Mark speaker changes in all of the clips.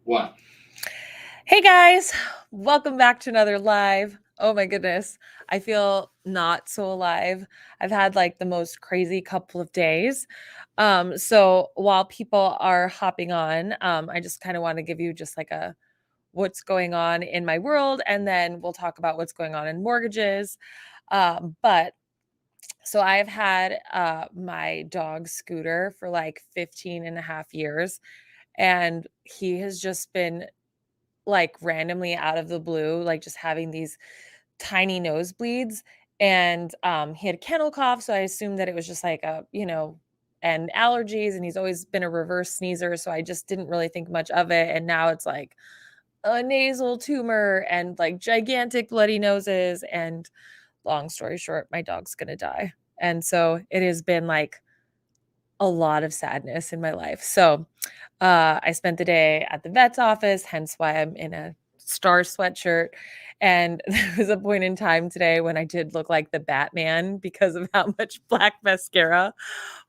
Speaker 1: One.
Speaker 2: Hey guys, welcome back to another live. Oh my goodness, I feel not so alive. I've had like the most crazy couple of days. So while people are hopping on, I just kind of want to give you just like a what's going on in my world, and then we'll talk about what's going on in mortgages. But so I've had my dog Scooter for like 15 and a half years, and he has just been like randomly out of the blue, like just having these tiny nosebleeds. And he had kennel cough. So I assumed that it was just like and allergies. And he's always been a reverse sneezer. So I just didn't really think much of it. And now it's like a nasal tumor and like gigantic bloody noses. And long story short, my dog's going to die. And so it has been like a lot of sadness in my life. So I spent the day at the vet's office, hence why I'm in a star sweatshirt. And there was a point in time today when I did look like the Batman because of how much black mascara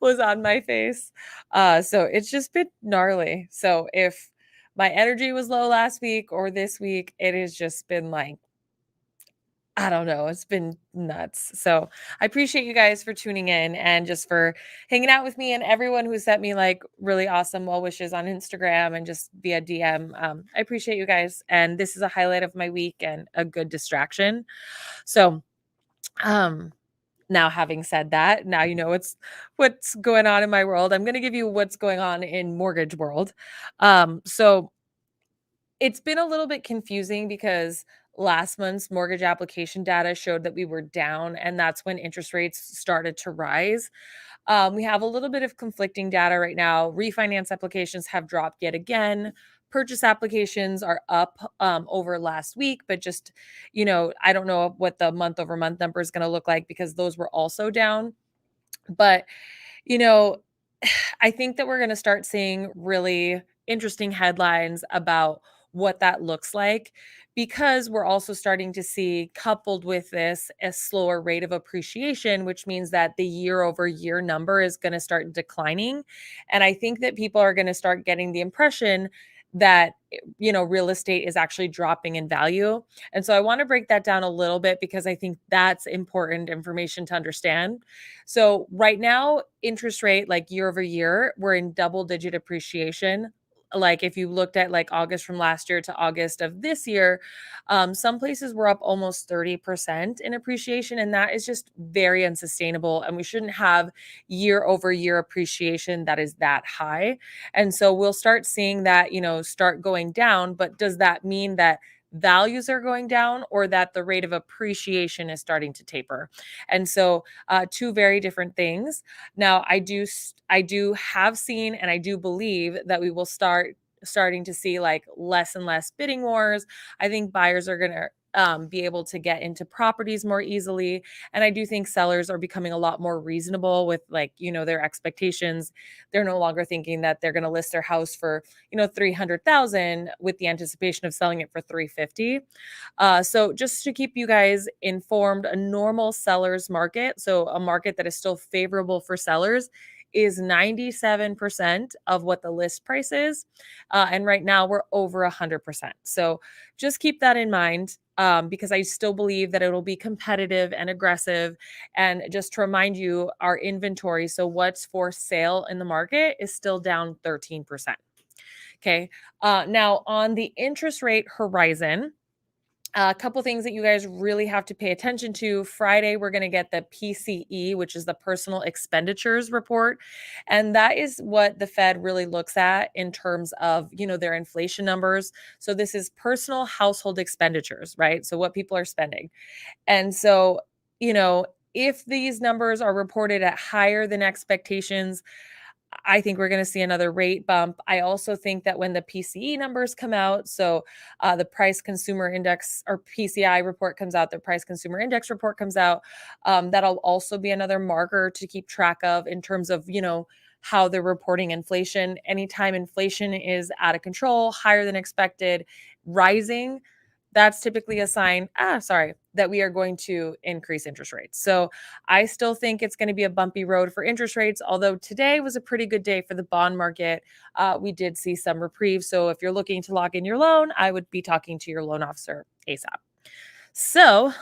Speaker 2: was on my face. So it's just been gnarly. So if my energy was low last week or this week, it has just been like, I don't know. It's been nuts. So I appreciate you guys for tuning in and just for hanging out with me and everyone who sent me like really awesome well wishes on Instagram and just via DM. I appreciate you guys. And this is a highlight of my week and a good distraction. So, um, now having said that, now you know what's going on in my world. I'm going to give you what's going on in mortgage world. So it's been a little bit confusing because last month's mortgage application data showed that we were down, and that's when interest rates started to rise. We have a little bit of conflicting data right now. Refinance applications have dropped yet again. Purchase applications are up over last week, but just, I don't know what the month over month number is going to look like because those were also down. But, you know, I think that we're going to start seeing really interesting headlines about what that looks like because we're also starting to see, coupled with this, a slower rate of appreciation, which means that the year over year number is going to start declining. And I think that people are going to start getting the impression that real estate is actually dropping in value. And so I want to break that down a little bit because I think that's important information to understand. So right now, interest rate, like year over year, we're in double digit appreciation. Like if you looked at like August from last year to August of this year, some places were up almost 30% in appreciation. And that is just very unsustainable. And we shouldn't have year over year appreciation that is that high. And so we'll start seeing that, start going down. But does that mean that values are going down or that the rate of appreciation is starting to taper? And so two very different things. Now, I do have seen and I do believe that we will starting to see like less and less bidding wars. I think buyers are going to be able to get into properties more easily, and I do think sellers are becoming a lot more reasonable with like their expectations. They're no longer thinking that they're going to list their house for 300,000 with the anticipation of selling it for 350. So just to keep you guys informed, a normal seller's market, so a market that is still favorable for sellers, is 97% of what the list price is. And right now we're over 100%. So just keep that in mind because I still believe that it'll be competitive and aggressive. And just to remind you, our inventory, so what's for sale in the market, is still down 13%. Okay. Now, on the interest rate horizon, a couple things that you guys really have to pay attention to. Friday, we're going to get the PCE, which is the personal expenditures report. And that is what the Fed really looks at in terms of, their inflation numbers. So this is personal household expenditures, right? So what people are spending. And so, if these numbers are reported at higher than expectations, I think we're going to see another rate bump. I also think that when the PCE numbers come out, so the price consumer index or PCI report comes out, the price consumer index report comes out, that'll also be another marker to keep track of in terms of, how they're reporting inflation. Anytime inflation is out of control, higher than expected, rising, that's typically a sign, that we are going to increase interest rates. So I still think it's going to be a bumpy road for interest rates, although today was a pretty good day for the bond market. We did see some reprieve. So if you're looking to lock in your loan, I would be talking to your loan officer ASAP. So,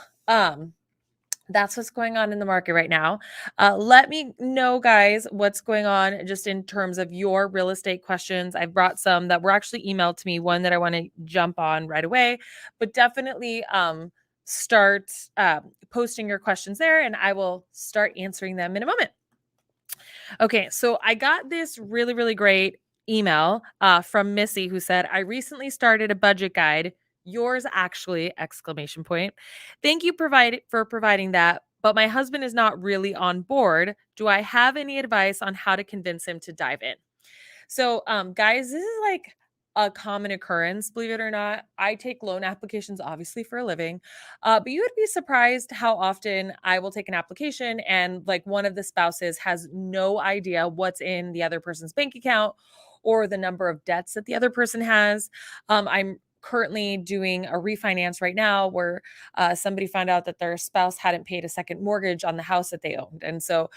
Speaker 2: that's what's going on in the market right now. Let me know, guys, what's going on just in terms of your real estate questions. I brought some that were actually emailed to me, one that I want to jump on right away, but definitely start posting your questions there and I will start answering them in a moment. Okay, so I got this really, really great email from Missy who said, I recently started a budget guide. Yours actually, exclamation point. Thank you for providing that, but my husband is not really on board. Do I have any advice on how to convince him to dive in? So, guys, this is like a common occurrence, believe it or not. I take loan applications obviously for a living, but you would be surprised how often I will take an application and like one of the spouses has no idea what's in the other person's bank account or the number of debts that the other person has. I'm currently doing a refinance right now where somebody found out that their spouse hadn't paid a second mortgage on the house that they owned. And so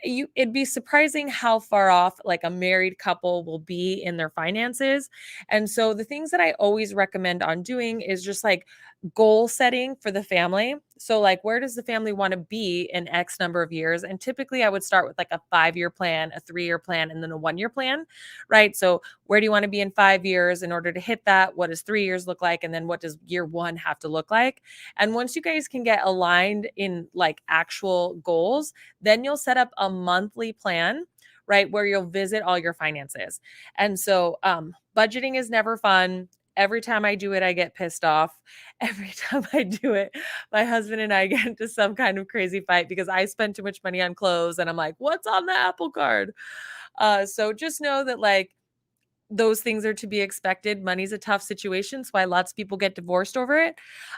Speaker 2: it'd be surprising how far off like a married couple will be in their finances. And so the things that I always recommend on doing is just like goal setting for the family. So like where does the family want to be in X number of years? And typically I would start with like a 5-year plan, a 3-year plan, and then a 1-year plan, right? So where do you want to be in 5 years in order to hit that? What does 3 years look like? And then what does year 1 have to look like? And once you guys can get aligned in like actual goals, then you'll set up a monthly plan, right? Where you'll visit all your finances. And so budgeting is never fun. Every time I do it, I get pissed off. Every time I do it, my husband and I get into some kind of crazy fight because I spend too much money on clothes and I'm like, what's on the Apple card? So just know that like those things are to be expected. Money's a tough situation. That's why lots of people get divorced over it.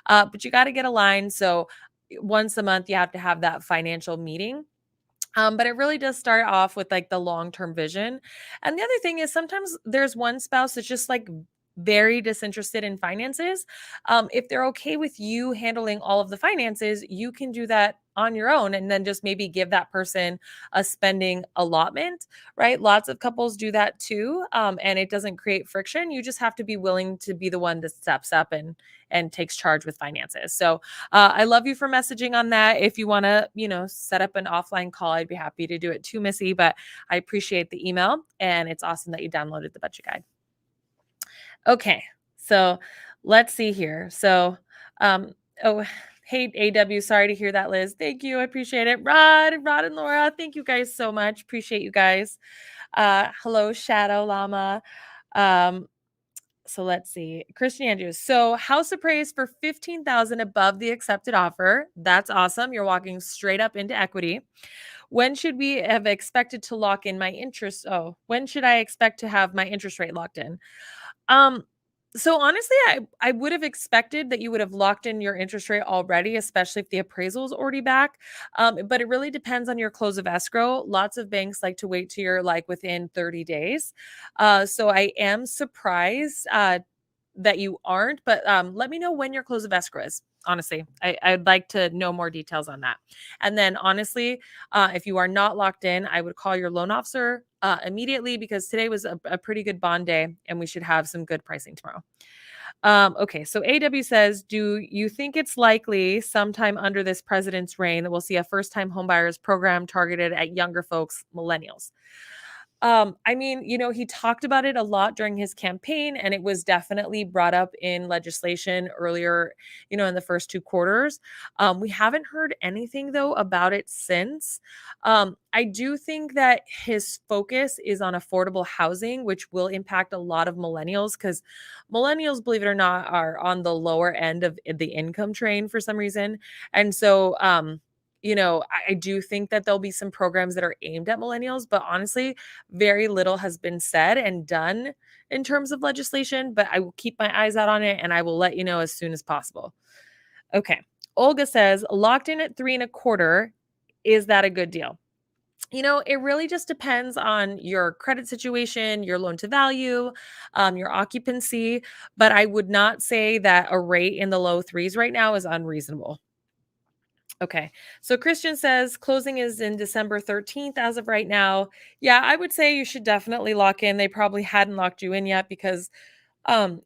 Speaker 2: But you got to get aligned. So once a month, you have to have that financial meeting, but it really does start off with like the long-term vision. And the other thing is sometimes there's one spouse that's just like very disinterested in finances. If they're okay with you handling all of the finances, you can do that on your own and then just maybe give that person a spending allotment, right? Lots of couples do that too. And it doesn't create friction. You just have to be willing to be the one that steps up and takes charge with finances. So I love you for messaging on that. If you want to, set up an offline call, I'd be happy to do it too, Missy. But I appreciate the email and it's awesome that you downloaded the budget guide. Okay, so let's see here. So, oh, hey, AW, sorry to hear that, Liz. Thank you. I appreciate it. Rod and Laura, thank you guys so much. Appreciate you guys. Hello, Shadow Llama. Um, so let's see. Christian Andrews. So house appraised for 15,000 above the accepted offer. That's awesome. You're walking straight up into equity. When should we have expected to lock in my interest? Oh, when should I expect to have my interest rate locked in? Um, so honestly, I would have expected that you would have locked in your interest rate already, especially if the appraisal is already back. But it really depends on your close of escrow. Lots of banks like to wait till you're like within 30 days. So I am surprised that you aren't, but let me know when your close of escrow is. Honestly, I'd like to know more details on that. And then, honestly, if you are not locked in, I would call your loan officer immediately because today was a pretty good bond day and we should have some good pricing tomorrow. Okay, so AW says, do you think it's likely sometime under this president's reign that we'll see a first time homebuyers program targeted at younger folks, millennials? I mean, he talked about it a lot during his campaign, and it was definitely brought up in legislation earlier, in the first 2 quarters. We haven't heard anything though about it since. I do think that his focus is on affordable housing, which will impact a lot of millennials because millennials, believe it or not, are on the lower end of the income train for some reason. And so, I do think that there'll be some programs that are aimed at millennials, but honestly, very little has been said and done in terms of legislation, but I will keep my eyes out on it and I will let you know as soon as possible. Okay. Olga says, locked in at 3.25. Is that a good deal? It really just depends on your credit situation, your loan to value, your occupancy, but I would not say that a rate in the low threes right now is unreasonable. Okay. So Christian says closing is in December 13th as of right now. Yeah, I would say you should definitely lock in. They probably hadn't locked you in yet because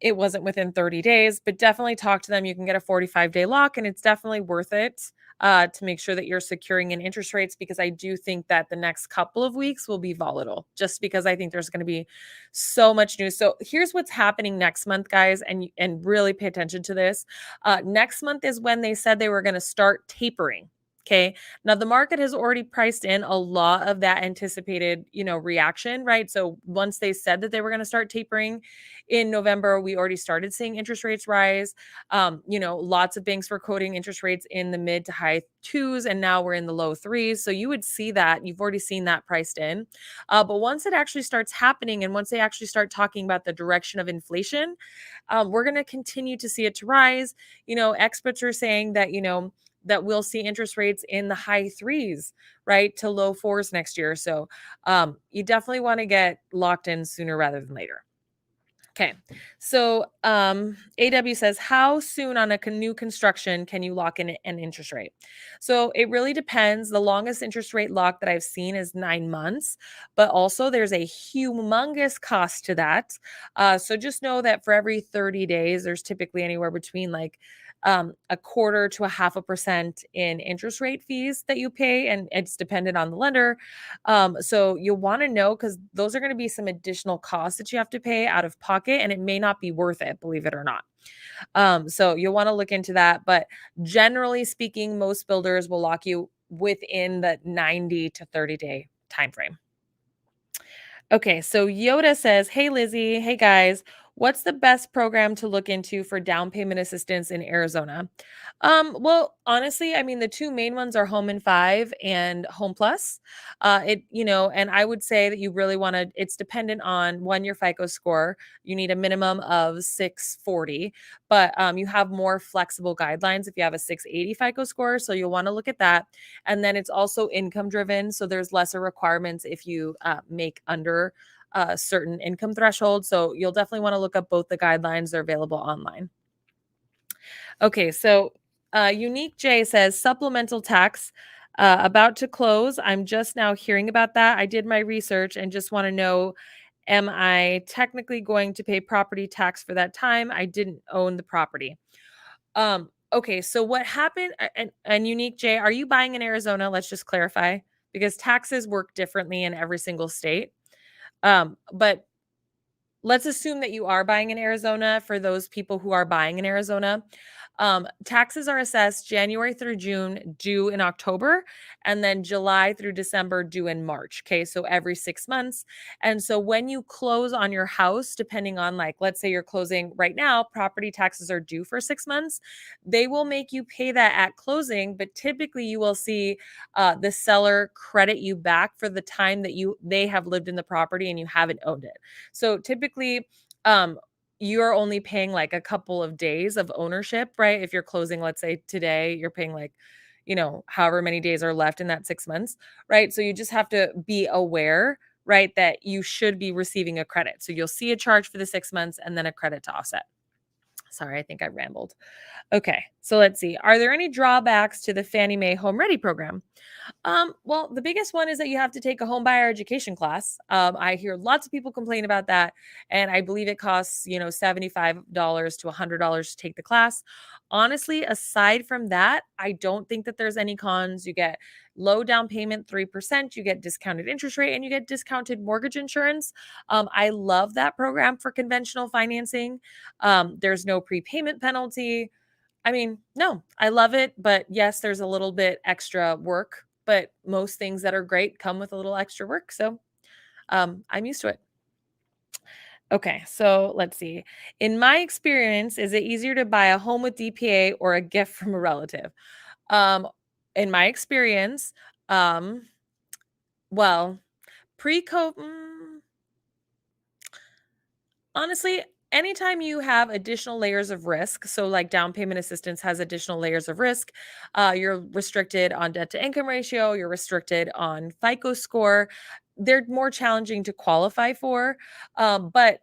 Speaker 2: it wasn't within 30 days, but definitely talk to them. You can get a 45-day lock, and it's definitely worth it to make sure that you're securing in interest rates because I do think that the next couple of weeks will be volatile just because I think there's going to be so much news. So here's what's happening next month, guys, and really pay attention to this. Next month is when they said they were going to start tapering. Okay. Now the market has already priced in a lot of that anticipated, reaction, right? So once they said that they were going to start tapering, in November, we already started seeing interest rates rise. Lots of banks were quoting interest rates in the mid to high twos, and now we're in the low threes. So you would see that. You've already seen that priced in. But once it actually starts happening, and once they actually start talking about the direction of inflation, we're going to continue to see it to rise. Experts are saying that, that we'll see interest rates in the high threes, right, to low fours next year. So you definitely want to get locked in sooner rather than later. Okay. So AW says, how soon on a new construction can you lock in an interest rate? So it really depends. The longest interest rate lock that I've seen is 9 months, but also there's a humongous cost to that. So just know that for every 30 days, there's typically anywhere between like a quarter to a half a percent in interest rate fees that you pay, and it's dependent on the lender. So you'll want to know because those are going to be some additional costs that you have to pay out of pocket, and it may not be worth it, believe it or not. So you'll want to look into that. But generally speaking, most builders will lock you within the 90 to 30-day time frame. Okay, so Yoda says, "Hey Lizzie, hey guys, what's the best program to look into for down payment assistance in Arizona?" Well, honestly, I mean the two main ones are Home in 5 and Home Plus. And I would say that you really want to it's dependent on one your FICO score. You need a minimum of 640, but you have more flexible guidelines if you have a 680 FICO score, so you'll want to look at that. And then it's also income driven. So there's lesser requirements if you make under a certain income threshold. So you'll definitely want to look up both the guidelines. They're available online. Okay. So Unique J says supplemental tax about to close. I'm just now hearing about that. I did my research and just want to know, am I technically going to pay property tax for that time? I didn't own the property. Okay, so what happened and Unique J, are you buying in Arizona? Let's just clarify because taxes work differently in every single state. But let's assume that you are buying in Arizona for those people who are buying in Arizona. Taxes are assessed January through June, due in October, and then July through December, due in March. Okay, so every 6 months. And so when you close on your house, depending on, like, let's say you're closing right now, property taxes are due for 6 months. They will make you pay that at closing, but typically you will see the seller credit you back for the time that they have lived in the property and you haven't owned it. So typically, um, you're only paying like a couple of days of ownership, right? If you're closing, let's say today, you're paying like, however many days are left in that 6 months, right? So you just have to be aware, right, that you should be receiving a credit. So you'll see a charge for the 6 months and then a credit to offset. Sorry, I think I rambled. Okay, so let's see. Are there any drawbacks to the Fannie Mae Home Ready program? Well, the biggest one is that you have to take a home buyer education class. I hear lots of people complain about that, and I believe it costs, $75 to $100 to take the class. Honestly, aside from that, I don't think that there's any cons. You get low down payment, 3%, you get discounted interest rate, and you get discounted mortgage insurance. I love that program for conventional financing. There's no prepayment penalty. I mean, no, I love it, but yes, there's a little bit extra work, but most things that are great come with a little extra work. So I'm used to it. Okay, so let's see. In my experience, is it easier to buy a home with DPA or a gift from a relative? Um, in my experience, um, well, pre-COVID, honestly, anytime you have additional layers of risk, so like down payment assistance has additional layers of risk, you're restricted on debt to income ratio, you're restricted on FICO score. They're more challenging to qualify for. But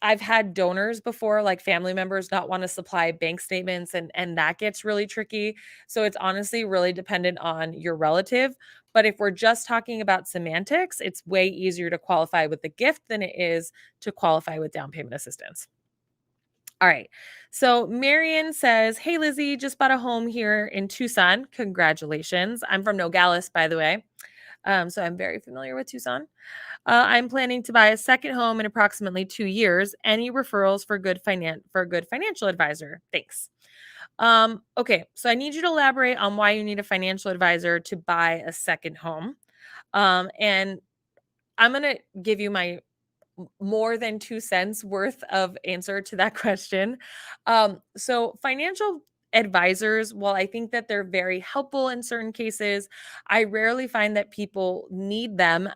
Speaker 2: I've had donors before, like family members, not want to supply bank statements, and that gets really tricky. So it's honestly really dependent on your relative. But if we're just talking about semantics, it's way easier to qualify with the gift than it is to qualify with down payment assistance. All right. So Marion says, "Hey Lizzie, just bought a home here in Tucson. Congratulations. I'm from Nogales, by the way. So I'm very familiar with Tucson. I'm planning to buy a second home in approximately 2 years. Any referrals for a good financial advisor? Thanks." Okay, so I need you to elaborate on why you need a financial advisor to buy a second home. And I'm gonna give you my more than 2 cents worth of answer to that question. So financial advisors, while I think that they're very helpful in certain cases, I rarely find that people need them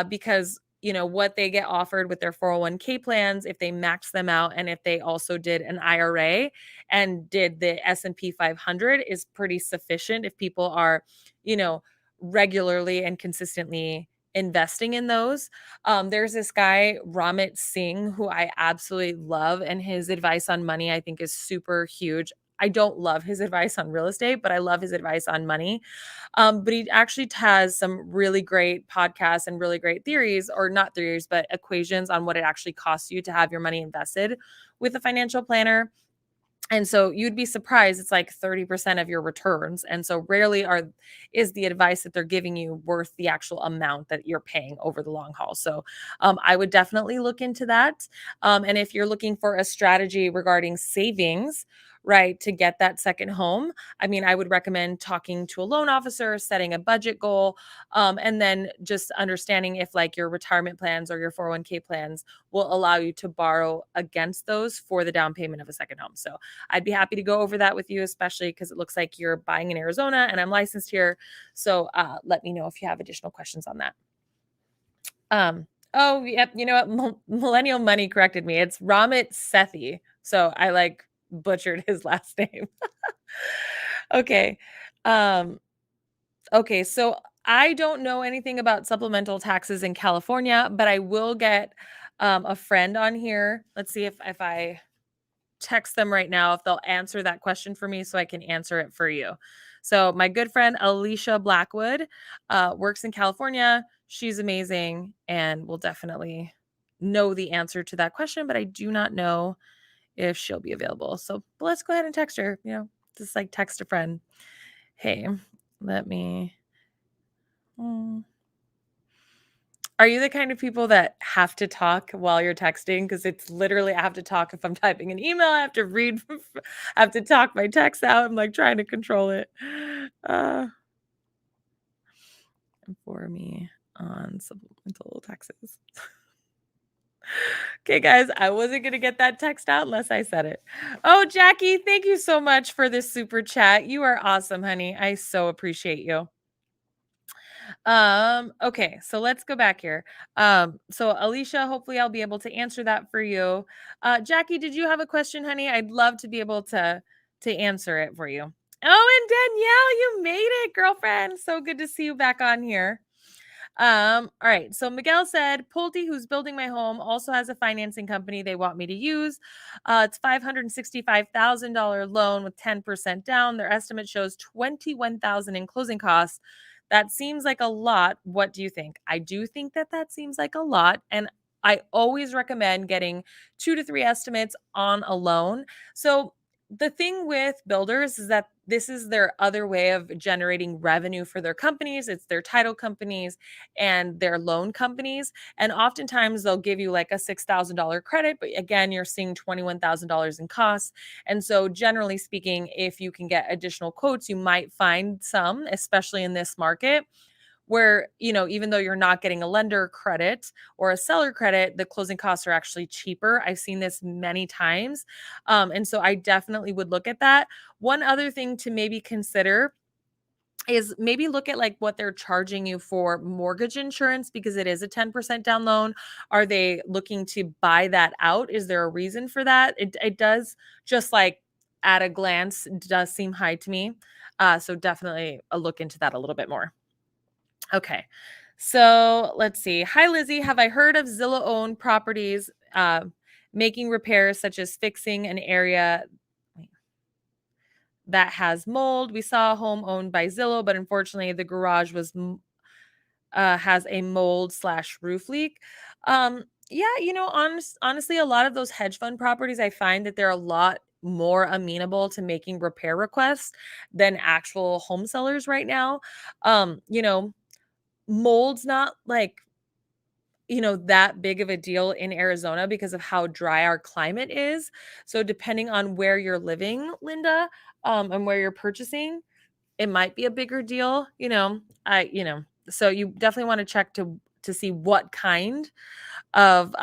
Speaker 2: because what they get offered with their 401k plans, if they max them out and if they also did an IRA and did the S&P 500 is pretty sufficient if people are, you know, regularly and consistently investing in those. There's this guy, Ramit Singh, who I absolutely love, and his advice on money I think is super huge. I don't love his advice on real estate, but I love his advice on money. But he actually has some really great podcasts and really great theories, or not theories, but equations on what it actually costs you to have your money invested with a financial planner. And so you'd be surprised, it's like 30% of your returns. And so rarely is the advice that they're giving you worth the actual amount that you're paying over the long haul. So I would definitely look into that. And if you're looking for a strategy regarding savings, right, to get that second home, I mean, I would recommend talking to a loan officer, setting a budget goal, and then just understanding if like your retirement plans or your 401k plans will allow you to borrow against those for the down payment of a second home. So I'd be happy to go over that with you, especially because it looks like you're buying in Arizona and I'm licensed here. So let me know if you have additional questions on that. Oh, yep. You know what? Millennial Money corrected me. It's Ramit Sethi. So I like butchered his last name. Okay. Um, okay. So I don't know anything about supplemental taxes in California, but I will get a friend on here. Let's see if I text them right now if they'll answer that question for me so I can answer it for you. So my good friend Alicia Blackwood works in California. She's amazing and will definitely know the answer to that question, but I do not know if she'll be available. So let's go ahead and text her, just like text a friend. Hey, let me. Hmm. Are you the kind of people that have to talk while you're texting? Because it's literally I have to talk if I'm typing an email, I have to read, I have to talk my text out. I'm like trying to control it. Uh, for me on supplemental taxes. Okay, guys, I wasn't going to get that text out unless I said it. Oh, Jackie, thank you so much for this super chat. You are awesome, honey. I so appreciate you. Okay, so let's go back here. So Alicia, hopefully I'll be able to answer that for you. Jackie, did you have a question, honey? I'd love to be able to answer it for you. Oh, and Danielle, you made it, girlfriend. So good to see you back on here. All right. So Miguel said, Pulte, who's building my home, also has a financing company they want me to use. It's $565,000 loan with 10% down. Their estimate shows $21,000 in closing costs. That seems like a lot. What do you think? I do think that seems like a lot. And I always recommend getting 2 to 3 estimates on a loan. So the thing with builders is that this is their other way of generating revenue for their companies. It's their title companies and their loan companies. And oftentimes they'll give you like a $6,000 credit, but again, you're seeing $21,000 in costs. And so, generally speaking, if you can get additional quotes, you might find some, especially in this market, where, even though you're not getting a lender credit or a seller credit, the closing costs are actually cheaper. I've seen this many times. And so I definitely would look at that. One other thing to maybe consider is maybe look at like what they're charging you for mortgage insurance because it is a 10% down loan. Are they looking to buy that out? Is there a reason for that? It does, just like at a glance, does seem high to me. So definitely a look into that a little bit more. Okay. So let's see. Hi, Lizzie. Have I heard of Zillow owned properties making repairs such as fixing an area that has mold? We saw a home owned by Zillow, but unfortunately the garage was has a mold slash roof leak. Yeah, honestly, a lot of those hedge fund properties, I find that they're a lot more amenable to making repair requests than actual home sellers right now. Mold's not like that big of a deal in Arizona because of how dry our climate is. So depending on where you're living, Linda, and where you're purchasing, it might be a bigger deal, so you definitely want to check to see what kind of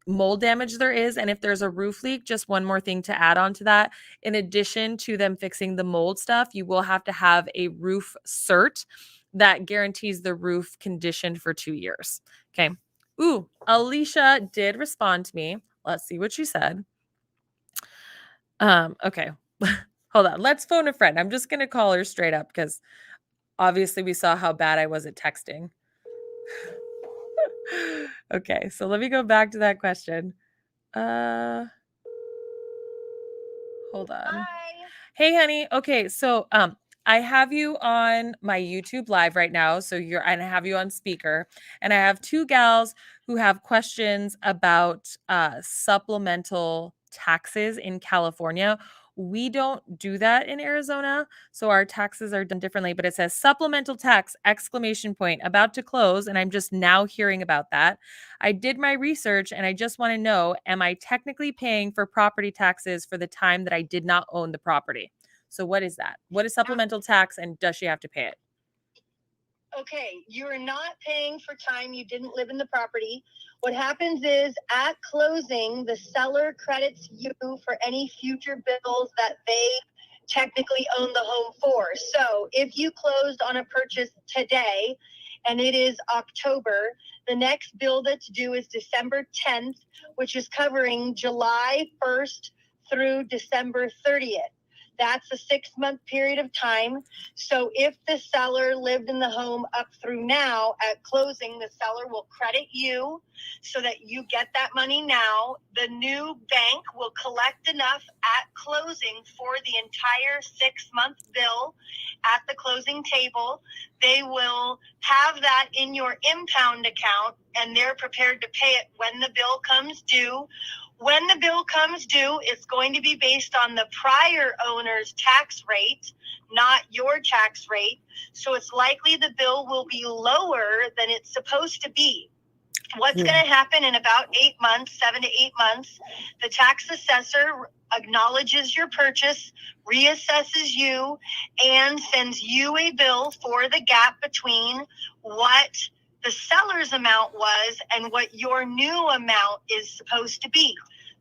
Speaker 2: mold damage there is. And if there's a roof leak, just one more thing to add on to that. In addition to them fixing the mold stuff, you will have to have a roof cert that guarantees the roof conditioned for 2 years. Okay. Ooh, Alicia did respond to me. Let's see what she said. Okay. Hold on. Let's phone a friend. I'm just going to call her straight up because obviously we saw how bad I was at texting. Okay, so let me go back to that question. Hold on.
Speaker 1: Hi.
Speaker 2: Hey, honey. Okay, so I have you on my YouTube live right now. So I have you on speaker, and I have two gals who have questions about supplemental taxes in California. We don't do that in Arizona, so our taxes are done differently, but it says supplemental tax exclamation point about to close, and I'm just now hearing about that. I did my research and I just want to know, am I technically paying for property taxes for the time that I did not own the property? So what is that? What is supplemental tax, and does she have to pay it?
Speaker 1: Okay, you're not paying for time you didn't live in the property. What happens is at closing, the seller credits you for any future bills that they technically own the home for. So if you closed on a purchase today and it is October, the next bill that's due is December 10th, which is covering July 1st through December 30th. That's a 6-month period of time. So if the seller lived in the home up through now, at closing, the seller will credit you so that you get that money now. The new bank will collect enough at closing for the entire 6-month bill at the closing table. They will have that in your impound account, and they're prepared to pay it when the bill comes due. When the bill comes due, it's going to be based on the prior owner's tax rate, not your tax rate. So it's likely the bill will be lower than it's supposed to be. What's going to happen in about 8 months, 7 to 8 months, the tax assessor acknowledges your purchase, reassesses you, and sends you a bill for the gap between what the seller's amount was and what your new amount is supposed to be.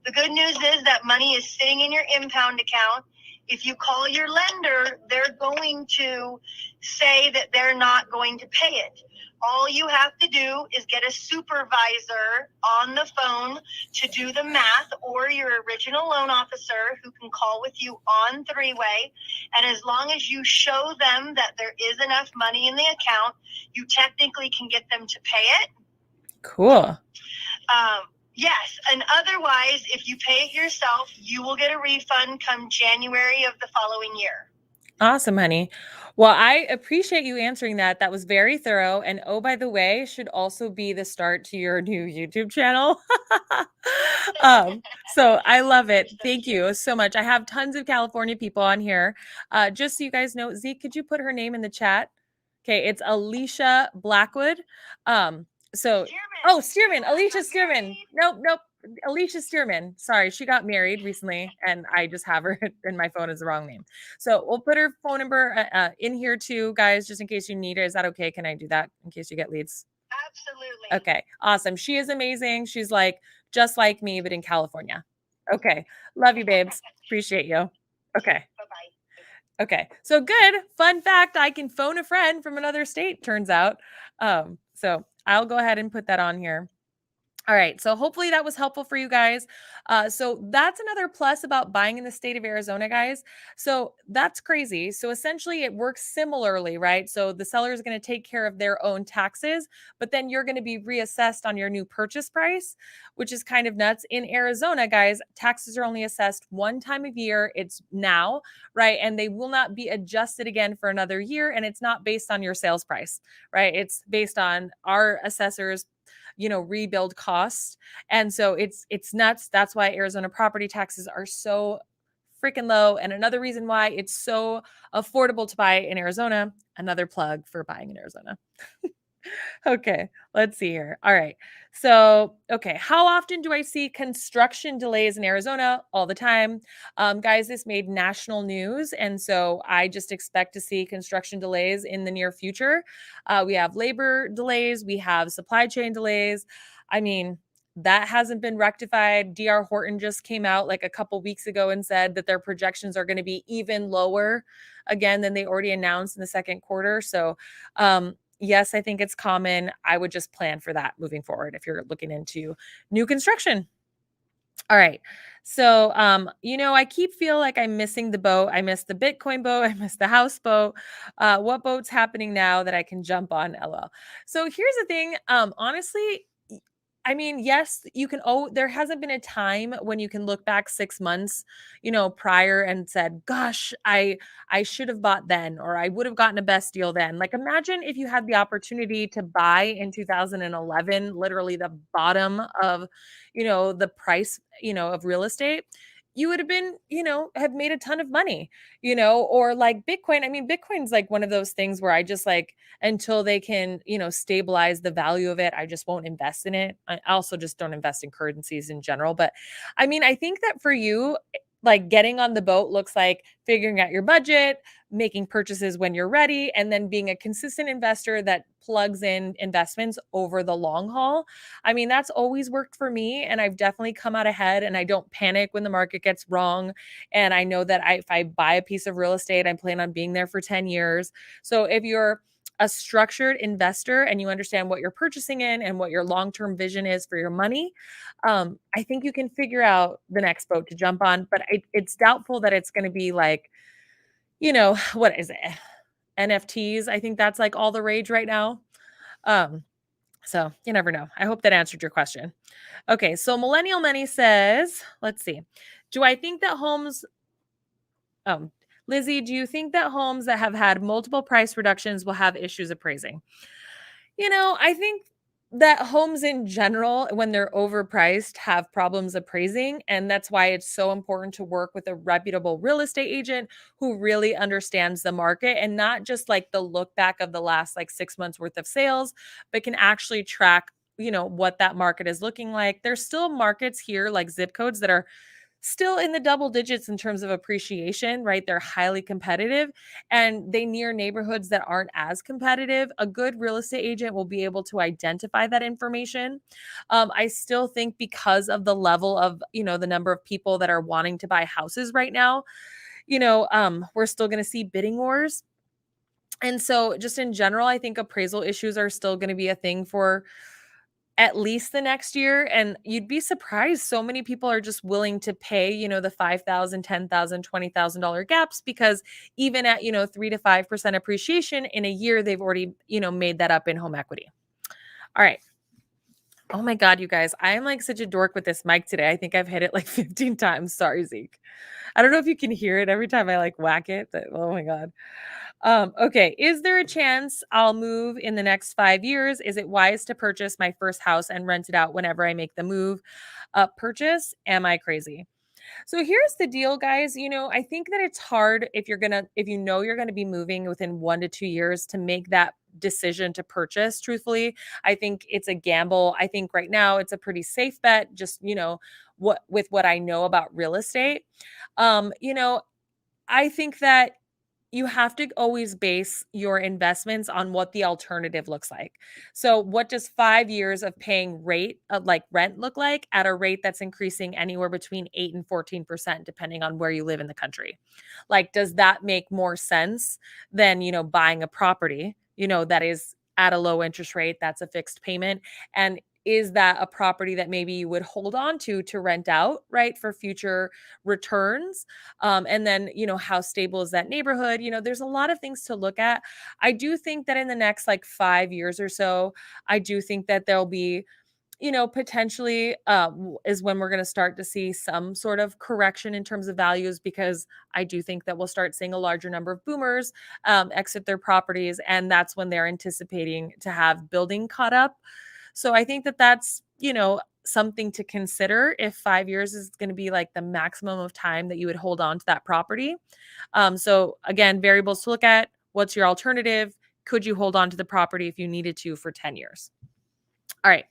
Speaker 1: The good news is that money is sitting in your impound account. If you call your lender, they're going to say that they're not going to pay it. All you have to do is get a supervisor on the phone to do the math, or your original loan officer who can call with you on three-way. And as long as you show them that there is enough money in the account, you technically can get them to pay it.
Speaker 2: Cool.
Speaker 1: Yes, and otherwise, if you pay it yourself, you will get a refund come January of the following year.
Speaker 2: Awesome, honey. Well, I appreciate you answering that. That was very thorough. And oh, by the way, should also be the start to your new YouTube channel. So I love it. Thank you so much. I have tons of California people on here. Just so you guys know, Zeke, could you put her name in the chat? Okay, it's Alicia Blackwood. So Stearman, Alicia Stearman. Nope. Alicia Stearman. Sorry, she got married recently, and I just have her in my phone as the wrong name. So we'll put her phone number in here too, guys, just in case you need it. Is that okay? Can I do that in case you get leads?
Speaker 1: Absolutely.
Speaker 2: Okay, awesome. She is amazing. She's like just like me, but in California. Okay, love you, babes. Appreciate you. Okay.
Speaker 1: Bye-bye.
Speaker 2: Okay. So good. Fun fact, I can phone a friend from another state, turns out. So I'll go ahead and put that on here. All right. So hopefully that was helpful for you guys. So that's another plus about buying in the state of Arizona, guys. So that's crazy. So essentially it works similarly, right? So the seller is going to take care of their own taxes, but then you're going to be reassessed on your new purchase price, which is kind of nuts. In Arizona, guys, taxes are only assessed one time a year. It's now, right? And they will not be adjusted again for another year. And it's not based on your sales price, right? It's based on our assessors rebuild costs. And so it's nuts. That's why Arizona property taxes are so freaking low. And another reason why it's so affordable to buy in Arizona, another plug for buying in Arizona. Okay, let's see here. All right. So, okay, how often do I see construction delays in Arizona? All the time. Guys, this made national news. And so I just expect to see construction delays in the near future. We have labor delays, we have supply chain delays. I mean, that hasn't been rectified. DR Horton just came out like a couple weeks ago and said that their projections are going to be even lower again than they already announced in the second quarter. So, yes, I think it's common. I would just plan for that moving forward if you're looking into new construction. All right. So, I keep feel like I'm missing the boat. I missed the Bitcoin boat. I missed the house boat. What boat's happening now that I can jump on? LOL. So here's the thing. Honestly, I mean, yes, you can. Oh, there hasn't been a time when you can look back 6 months, prior and said, "Gosh, I should have bought then, or I would have gotten a best deal then." Like, imagine if you had the opportunity to buy in 2011, literally the bottom of, the price, of real estate. You would have been, have made a ton of money, or like Bitcoin. I mean, Bitcoin's like one of those things where I just like until they can, stabilize the value of it, I just won't invest in it. I also just don't invest in currencies in general. But I mean, I think that for you, like getting on the boat looks like figuring out your budget, making purchases when you're ready, and then being a consistent investor that plugs in investments over the long haul. I mean, that's always worked for me. And I've definitely come out ahead and I don't panic when the market gets wrong. And I know that if I buy a piece of real estate, I plan on being there for 10 years. So if you're a structured investor and you understand what you're purchasing in and what your long-term vision is for your money, I think you can figure out the next boat to jump on. But it's doubtful that it's going to be like, what is it? NFTs. I think that's like all the rage right now. Um, so you never know. I hope that answered your question. Okay, so Millennial Money says, let's see. Do I think that homes Lizzie, do you think that homes that have had multiple price reductions will have issues appraising? I think that homes in general, when they're overpriced, have problems appraising. And that's why it's so important to work with a reputable real estate agent who really understands the market and not just like the look back of the last like 6 months worth of sales, but can actually track, what that market is looking like. There's still markets here like zip codes that are still in the double digits in terms of appreciation, right? They're highly competitive and they near neighborhoods that aren't as competitive. A good real estate agent will be able to identify that information. I still think because of the level of, the number of people that are wanting to buy houses right now, we're still going to see bidding wars. And so, just in general, I think appraisal issues are still going to be a thing for at least the next year. And you'd be surprised. So many people are just willing to pay, the 5,000, 10,000, $20,000 gaps because even at, 3 to 5% appreciation in a year, they've already, made that up in home equity. All right. Oh my God, you guys, I am like such a dork with this mic today. I think I've hit it like 15 times. Sorry, Zeke. I don't know if you can hear it every time I like whack it, but oh my God. Okay. Is there a chance I'll move in the next 5 years? Is it wise to purchase my first house and rent it out whenever I make the move? Purchase? Am I crazy? So here's the deal, guys. I think that it's hard if you're going to be moving within 1 to 2 years to make that decision to purchase. Truthfully, I think it's a gamble. I think right now it's a pretty safe bet, just, what I know about real estate. Um, you know, I think that you have to always base your investments on what the alternative looks like. So, what does 5 years of paying rate of like rent look like at a rate that's increasing anywhere between 8 and 14%, depending on where you live in the country? Like, does that make more sense than, buying a property, that is at a low interest rate, that's a fixed payment? And is that a property that maybe you would hold on to rent out, right, for future returns? And then, how stable is that neighborhood? There's a lot of things to look at. I do think that in the next like 5 years or so, I do think that there'll be, potentially is when we're going to start to see some sort of correction in terms of values, because I do think that we'll start seeing a larger number of boomers exit their properties. And that's when they're anticipating to have building caught up. So I think that that's, something to consider if 5 years is going to be like the maximum of time that you would hold on to that property. So again, variables to look at. What's your alternative? Could you hold on to the property if you needed to for 10 years? All right.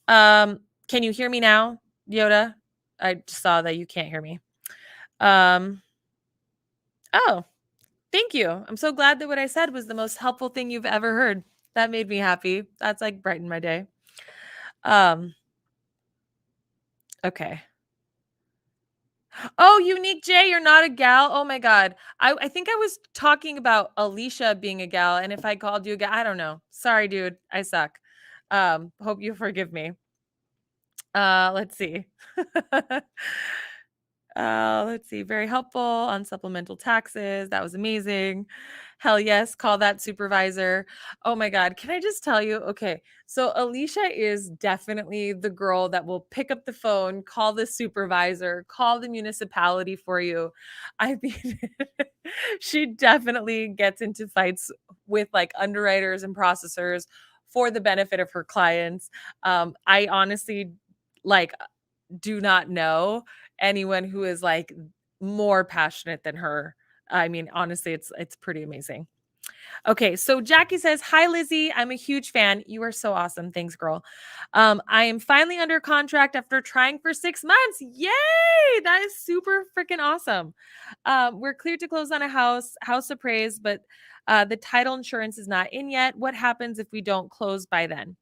Speaker 2: Can you hear me now, Yoda? I just saw that you can't hear me. Oh, thank you. I'm so glad that what I said was the most helpful thing you've ever heard. That made me happy. That's like brightened my day. Okay. Oh, Unique J, you're not a gal? Oh my God. I think I was talking about Alicia being a gal, and if I called you a gal, I don't know. Sorry, dude. I suck. Hope you forgive me. Let's see. Let's see. Very helpful on supplemental taxes. That was amazing. Hell yes. Call that supervisor. Oh my God. Can I just tell you? Okay. So Alicia is definitely the girl that will pick up the phone, call the supervisor, call the municipality for you. I mean, she definitely gets into fights with like underwriters and processors for the benefit of her clients. I honestly like do not know anyone who is like more passionate than her. I mean, honestly, it's pretty amazing. Okay, so Jackie says, "Hi Lizzie, I'm a huge fan. You are so awesome. Thanks, girl. I am finally under contract after trying for 6 months. Yay! That is super freaking awesome. We're cleared to close on a house appraised, but the title insurance is not in yet. What happens if we don't close by then?"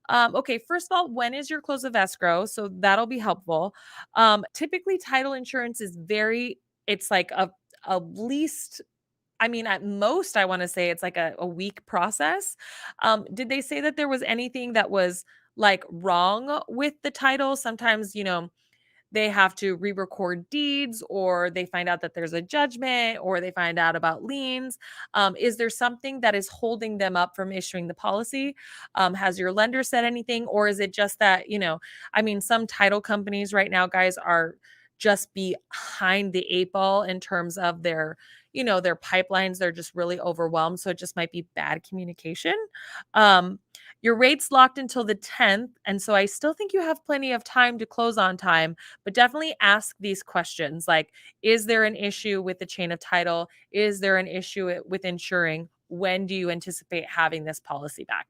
Speaker 2: Okay, first of all, when is your close of escrow? So that'll be helpful. Typically, title insurance is it's like a least, I mean, at most, I want to say it's like a week process. Did they say that there was anything that was like wrong with the title? Sometimes, they have to re-record deeds, or they find out that there's a judgment, or they find out about liens. Is there something that is holding them up from issuing the policy? Has your lender said anything, or is it just that, I mean, some title companies right now, guys, are just behind the eight ball in terms of their pipelines. They're just really overwhelmed. So it just might be bad communication. Your rate's locked until the 10th. And so I still think you have plenty of time to close on time, but definitely ask these questions like, is there an issue with the chain of title? Is there an issue with insuring? When do you anticipate having this policy back?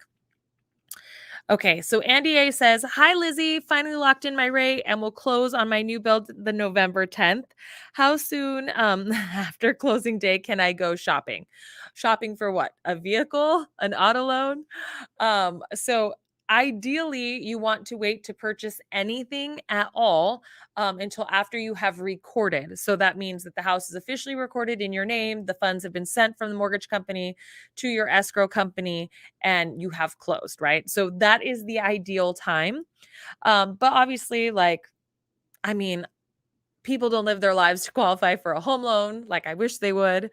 Speaker 2: Okay, so Andy A says, "Hi Lizzie, finally locked in my rate and will close on my new build the November 10th. How soon after closing day can I go shopping?" Shopping for what? A vehicle? An auto loan? So ideally, you want to wait to purchase anything at all until after you have recorded. So that means that the house is officially recorded in your name, the funds have been sent from the mortgage company to your escrow company, and you have closed, right? So that is the ideal time. But obviously, like, I mean, people don't live their lives to qualify for a home loan like I wish they would.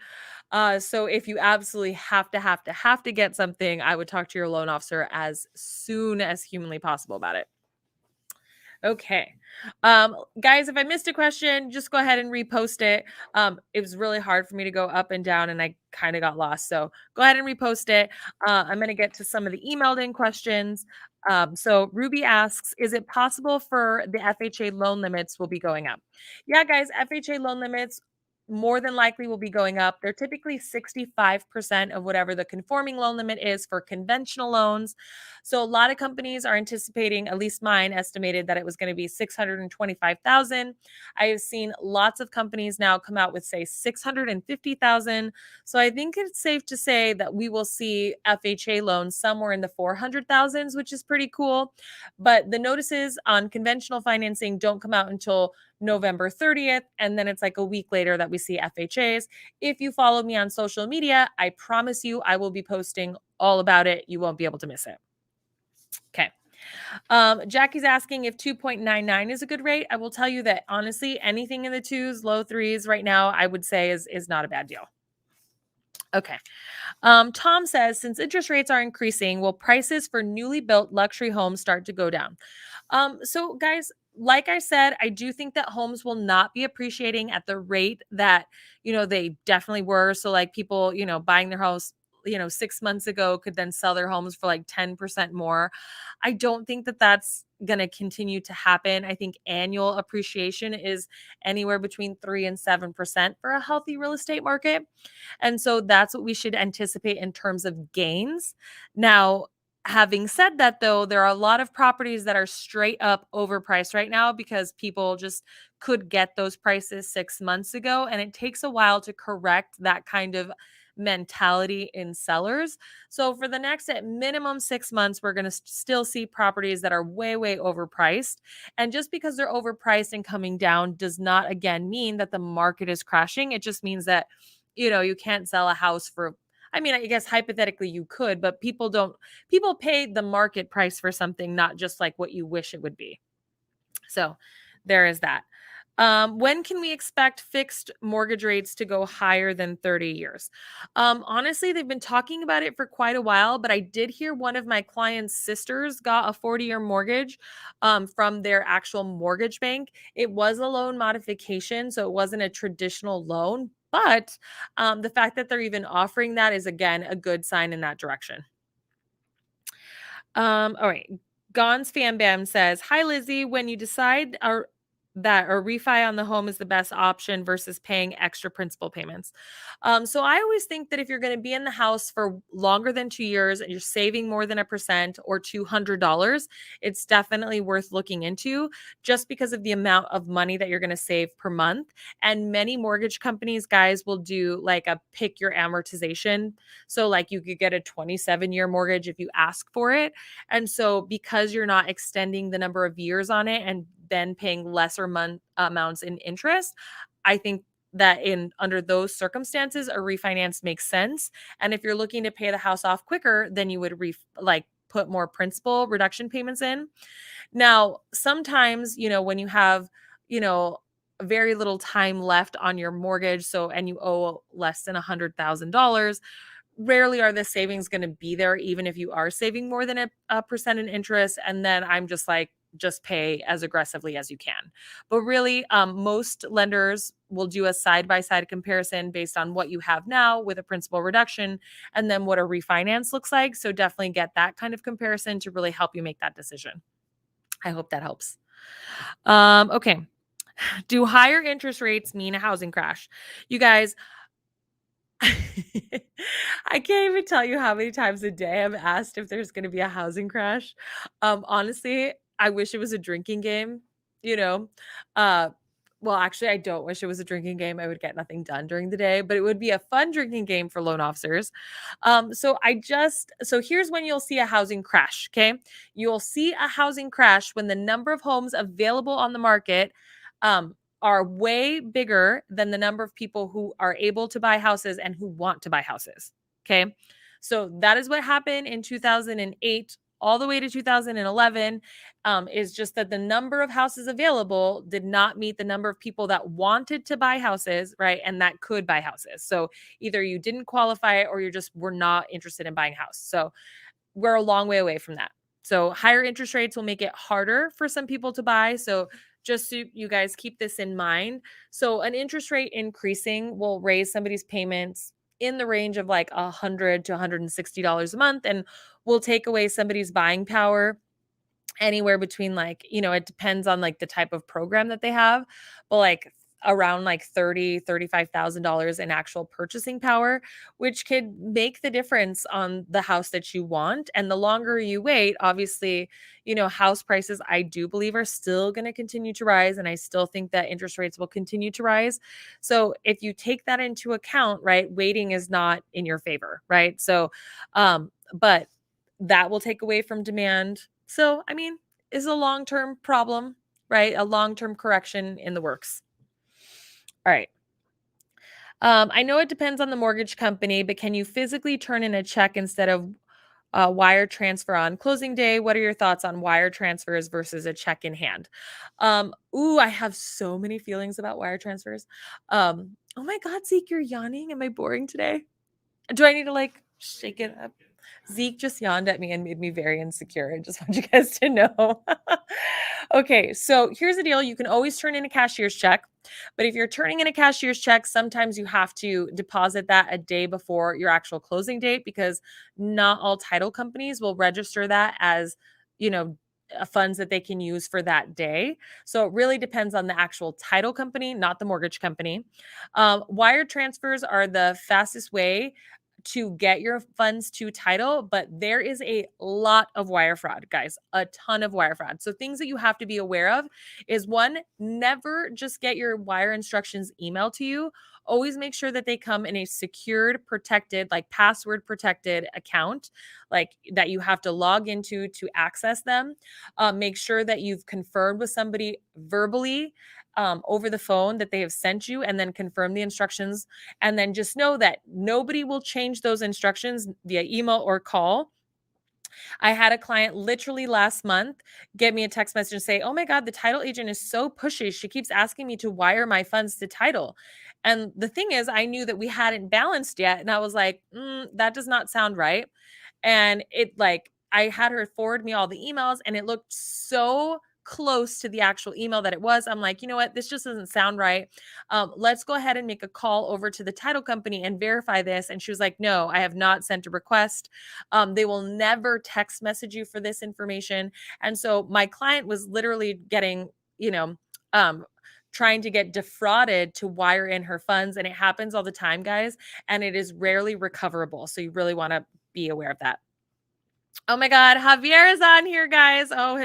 Speaker 2: So if you absolutely have to get something, I would talk to your loan officer as soon as humanly possible about it. Okay. Guys, if I missed a question, just go ahead and repost it. It was really hard for me to go up and down and I kind of got lost. So go ahead and repost it. I'm going to get to some of the emailed in questions. So Ruby asks, is it possible for the FHA loan limits will be going up? Yeah, guys, FHA loan limits more than likely will be going up. They're typically 65% of whatever the conforming loan limit is for conventional loans. So a lot of companies are anticipating, at least mine estimated that it was going to be 625,000. I have seen lots of companies now come out with say 650,000. So I think it's safe to say that we will see FHA loans somewhere in the 400,000s, which is pretty cool. But the notices on conventional financing don't come out until November 30th. And then it's like a week later that we see FHAs. If you follow me on social media, I promise you I will be posting all about it. You won't be able to miss it. Okay. Jackie's asking if 2.99 is a good rate. I will tell you that honestly, anything in the twos, low threes right now, I would say is not a bad deal. Okay. Tom says, since interest rates are increasing, will prices for newly built luxury homes start to go down? So guys, like I said, I do think that homes will not be appreciating at the rate that, they definitely were. So like people, buying their house, 6 months ago could then sell their homes for like 10% more. I don't think that that's going to continue to happen. I think annual appreciation is anywhere between 3 and 7% for a healthy real estate market. And so that's what we should anticipate in terms of gains. Now, having said that, though, there are a lot of properties that are straight up overpriced right now because people just could get those prices 6 months ago. And it takes a while to correct that kind of mentality in sellers. So for the next at minimum 6 months, we're going to still see properties that are way, way overpriced. And just because they're overpriced and coming down does not, again, mean that the market is crashing. It just means that you can't sell a house for, I mean, I guess hypothetically you could, but people pay the market price for something, not just like what you wish it would be. So there is that. When can we expect fixed mortgage rates to go higher than 30 years? Honestly, they've been talking about it for quite a while, but I did hear one of my client's sisters got a 40-year mortgage from their actual mortgage bank. It was a loan modification, so it wasn't a traditional loan, but the fact that they're even offering that is, again, a good sign in that direction. All right. Gon's Fan Bam says, "Hi Lizzie, when you decide that a refi on the home is the best option versus paying extra principal payments." So I always think that if you're going to be in the house for longer than 2 years and you're saving more than 1% or $200, it's definitely worth looking into just because of the amount of money that you're going to save per month. And many mortgage companies, guys, will do like a pick your amortization. So like you could get a 27-year mortgage if you ask for it. And so because you're not extending the number of years on it and then paying lesser amounts in interest, I think that in under those circumstances, a refinance makes sense. And if you're looking to pay the house off quicker, then you would put more principal reduction payments in. Now, sometimes, when you have, very little time left on your mortgage, and you owe less than $100,000, rarely are the savings going to be there, even if you are saving more than a percent in interest. And then I'm just like, just pay as aggressively as you can. But really, most lenders will do a side-by-side comparison based on what you have now with a principal reduction and then what a refinance looks like. So definitely get that kind of comparison to really help you make that decision. I hope that helps. Okay. Do higher interest rates mean a housing crash? You guys, I can't even tell you how many times a day I'm asked if there's going to be a housing crash. Honestly, I wish it was a drinking game, you know. Uh well, actually, I don't wish it was a drinking game. I would get nothing done during the day, but it would be a fun drinking game for loan officers. So here's when you'll see a housing crash, okay? You'll see a housing crash when the number of homes available on the market are way bigger than the number of people who are able to buy houses and who want to buy houses. Okay. So that is what happened in 2008 all the way to 2011, is just that the number of houses available did not meet the number of people that wanted to buy houses, right? And that could buy houses. So either you didn't qualify or you just were not interested in buying a house. So we're a long way away from that. So higher interest rates will make it harder for some people to buy. So just so you guys keep this in mind. So an interest rate increasing will raise somebody's payments in the range of like $100 to $160 a month and will take away somebody's buying power anywhere between it depends on like the type of program that they have, but like around like $35,000 in actual purchasing power, which could make the difference on the house that you want. And the longer you wait, obviously, house prices, I do believe, are still going to continue to rise. And I still think that interest rates will continue to rise. So if you take that into account, right, waiting is not in your favor, right? So, but that will take away from demand. So, I mean, is a long-term problem, right? A long-term correction in the works. All right. I know it depends on the mortgage company, but can you physically turn in a check instead of wire transfer on closing day? What are your thoughts on wire transfers versus a check in hand? I have so many feelings about wire transfers. Oh my God, Zeke, you're yawning. Am I boring today? Do I need to like shake it up? Zeke just yawned at me and made me very insecure. I just want you guys to know. Okay, so here's the deal. You can always turn in a cashier's check, but if you're turning in a cashier's check, sometimes you have to deposit that a day before your actual closing date because not all title companies will register that as, you know, funds that they can use for that day. So it really depends on the actual title company, not the mortgage company. Wire transfers are the fastest way to get your funds to title, but there is a lot of wire fraud, guys, a ton of wire fraud. So things that you have to be aware of is one, never just get your wire instructions emailed to you. Always make sure that they come in a secured, protected, like password protected account, like that you have to log into to access them. Make sure that you've confirmed with somebody verbally over the phone that they have sent you and then confirm the instructions. And then just know that nobody will change those instructions via email or call. I had a client literally last month get me a text message and say, "Oh my God, the title agent is so pushy. She keeps asking me to wire my funds to title." And the thing is, I knew that we hadn't balanced yet. And I was like, that does not sound right. And I had her forward me all the emails and it looked so close to the actual email that it was. I'm like, you know what? This just doesn't sound right. Let's go ahead and make a call over to the title company and verify this. And she was like, no, I have not sent a request. They will never text message you for this information. And so my client was literally getting, trying to get defrauded to wire in her funds. And it happens all the time, guys. And it is rarely recoverable. So you really want to be aware of that. Oh my God, Javier is on here, guys. Oh,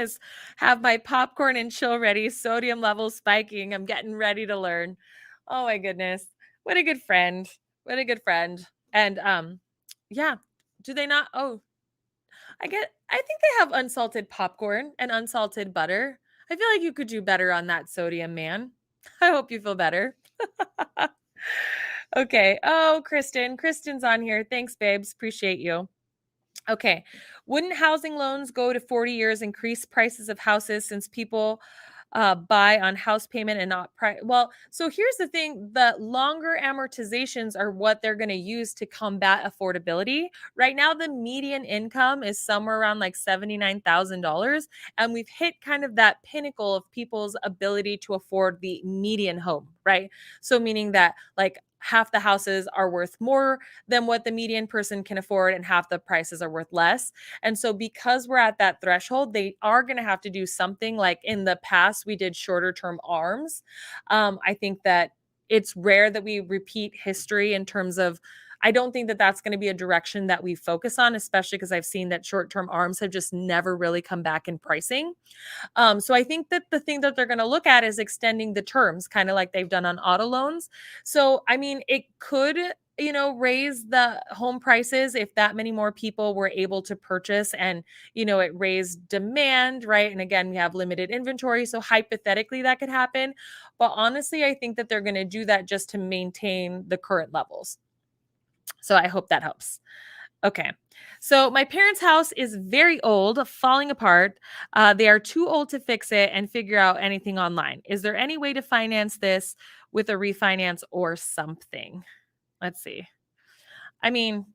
Speaker 2: have my popcorn and chill ready. Sodium levels spiking. I'm getting ready to learn. Oh my goodness. What a good friend. What a good friend. And yeah. Do they not? Oh, I think they have unsalted popcorn and unsalted butter. I feel like you could do better on that sodium, man. I hope you feel better. Okay. Oh, Kristen's on here. Thanks, babes. Appreciate you. Okay. Wouldn't housing loans go to 40 years increase prices of houses since people buy on house payment and not price? Well, so here's the thing. The longer amortizations are what they're going to use to combat affordability. Right now, the median income is somewhere around like $79,000. And we've hit kind of that pinnacle of people's ability to afford the median home, right? So meaning that like half the houses are worth more than what the median person can afford and half the prices are worth less. And so because we're at that threshold, they are going to have to do something. Like in the past, we did shorter term ARMs. I think that it's rare that we repeat history in terms of, I don't think that that's going to be a direction that we focus on, especially because I've seen that short-term ARMs have just never really come back in pricing. So I think that the thing that they're going to look at is extending the terms, kind of like they've done on auto loans. So, I mean, it could, raise the home prices if that many more people were able to purchase and, it raised demand, right? And again, we have limited inventory. So hypothetically, that could happen. But honestly, I think that they're going to do that just to maintain the current levels. So I hope that helps. Okay. So my parents' house is very old, falling apart. They are too old to fix it and figure out anything online. Is there any way to finance this with a refinance or something? Let's see. I mean,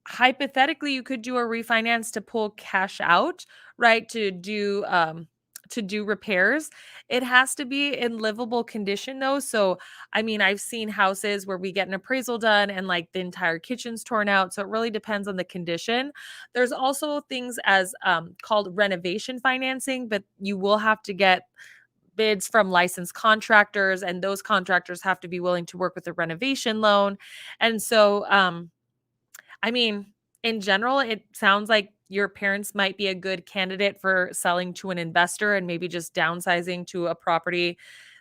Speaker 2: hypothetically, you could do a refinance to pull cash out, right? To do repairs. It has to be in livable condition though. So, I mean, I've seen houses where we get an appraisal done and like the entire kitchen's torn out. So it really depends on the condition. There's also things as called renovation financing, but you will have to get bids from licensed contractors, and those contractors have to be willing to work with a renovation loan. And so, I mean, in general, it sounds like your parents might be a good candidate for selling to an investor and maybe just downsizing to a property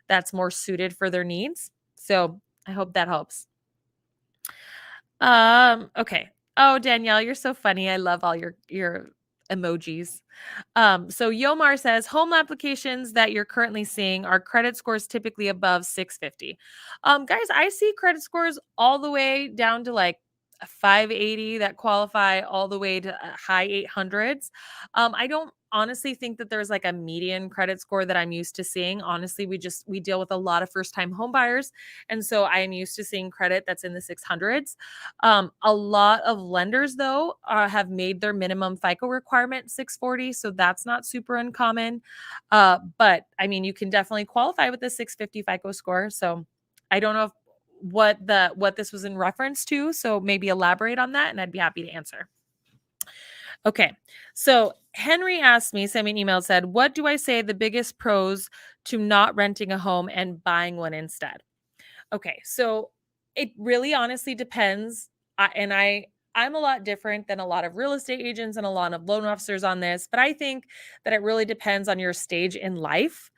Speaker 2: that's more suited for their needs. So I hope that helps. Okay. Oh, Danielle, you're so funny. I love all your emojis. So Yomar says home applications that you're currently seeing are credit scores typically above 650. Guys, I see credit scores all the way down to like a 580 that qualify all the way to high 800s. I don't honestly think that there's like a median credit score that I'm used to seeing. Honestly, we deal with a lot of first time home buyers, and so I am used to seeing credit that's in the 600s. A lot of lenders, though, have made their minimum FICO requirement 640, so that's not super uncommon. But I mean, you can definitely qualify with a 650 FICO score. So I don't know what this was in reference to, so maybe elaborate on that, and I'd be happy to answer. Okay, so Henry asked me, sent me an email, said, "What do I say the biggest pros to not renting a home and buying one instead?" Okay, so it really honestly depends. I'm a lot different than a lot of real estate agents and a lot of loan officers on this, but I think that it really depends on your stage in life.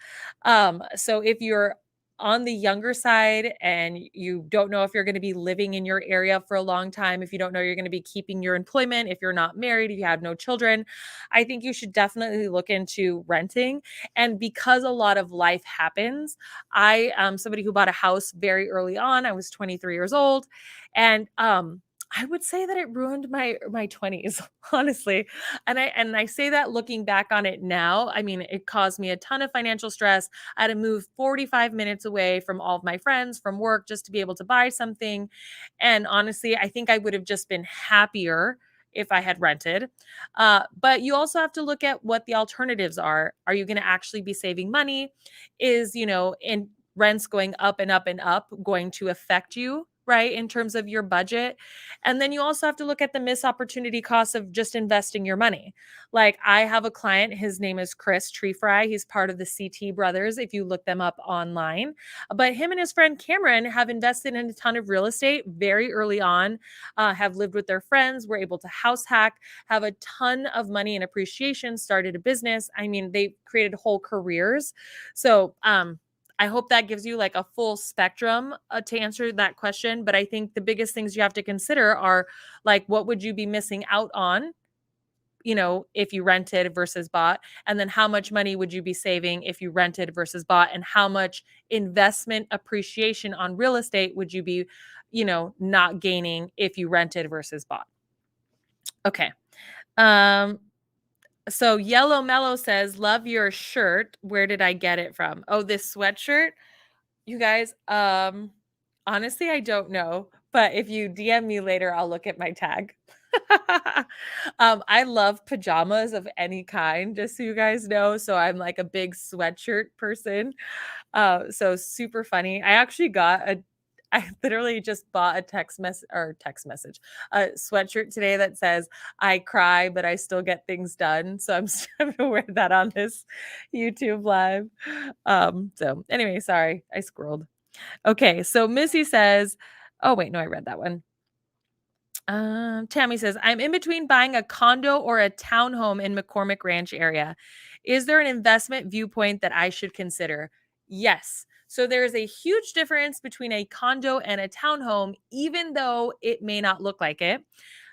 Speaker 2: So if you're on the younger side and you don't know if you're going to be living in your area for a long time, if you don't know you're going to be keeping your employment, if you're not married, if you have no children, I think you should definitely look into renting. And because a lot of life happens, I am somebody who bought a house very early on. I was 23 years old, and I would say that it ruined my 20s, honestly. And I say that looking back on it now. I mean, it caused me a ton of financial stress. I had to move 45 minutes away from all of my friends from work just to be able to buy something. And honestly, I think I would have just been happier if I had rented. But you also have to look at what the alternatives are. Are you going to actually be saving money? Is, in rents going up and up and up going to affect you? Right, in terms of your budget. And then you also have to look at the missed opportunity cost of just investing your money. Like, I have a client, his name is Chris Treefry. He's part of the CT brothers, if you look them up online. But him and his friend Cameron have invested in a ton of real estate very early on, have lived with their friends, were able to house hack, have a ton of money and appreciation, started a business. I mean, they created whole careers. So, I hope that gives you like a full spectrum to answer that question. But I think the biggest things you have to consider are like, what would you be missing out on, if you rented versus bought? And then how much money would you be saving if you rented versus bought? And how much investment appreciation on real estate would you be, not gaining if you rented versus bought? Okay. So Yellow Mellow says, "Love your shirt. Where did I get it from?" Oh, this sweatshirt. You guys, honestly, I don't know, but if you DM me later, I'll look at my tag. I love pajamas of any kind, just so you guys know. So I'm like a big sweatshirt person. So super funny. I literally just bought a text message, a sweatshirt today that says, "I cry, but I still get things done." So I'm gonna wear that on this YouTube live. So anyway, sorry, I scrolled. Okay, so Missy says, oh wait, no, I read that one. Tammy says, "I'm in between buying a condo or a townhome in McCormick Ranch area. Is there an investment viewpoint that I should consider?" Yes. So there is a huge difference between a condo and a townhome, even though it may not look like it.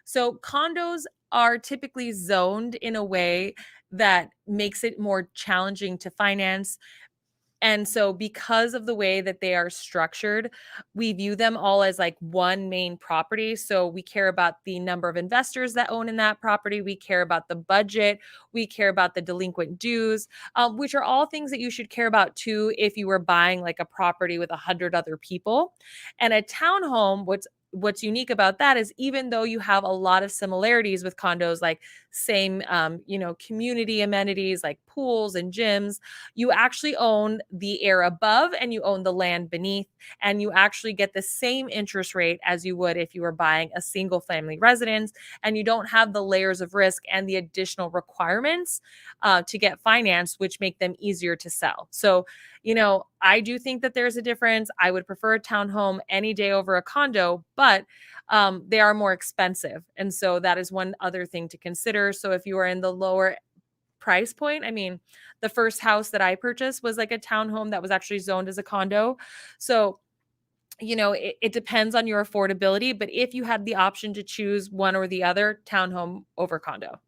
Speaker 2: So condos are typically zoned in a way that makes it more challenging to finance. And so because of the way that they are structured, we view them all as like one main property. So we care about the number of investors that own in that property. We care about the budget. We care about the delinquent dues, which are all things that you should care about too if you were buying like a property with 100 other people. And a townhome, what's unique about that is even though you have a lot of similarities with condos, like same community amenities like pools and gyms, you actually own the air above and you own the land beneath, and you actually get the same interest rate as you would if you were buying a single family residence, and you don't have the layers of risk and the additional requirements to get financed, which make them easier to sell. So I do think that there's a difference. I would prefer a townhome any day over a condo, but they are more expensive. And so that is one other thing to consider. So if you are in the lower price point, I mean, the first house that I purchased was like a townhome that was actually zoned as a condo. So it depends on your affordability, but if you had the option to choose one or the other, townhome over condo.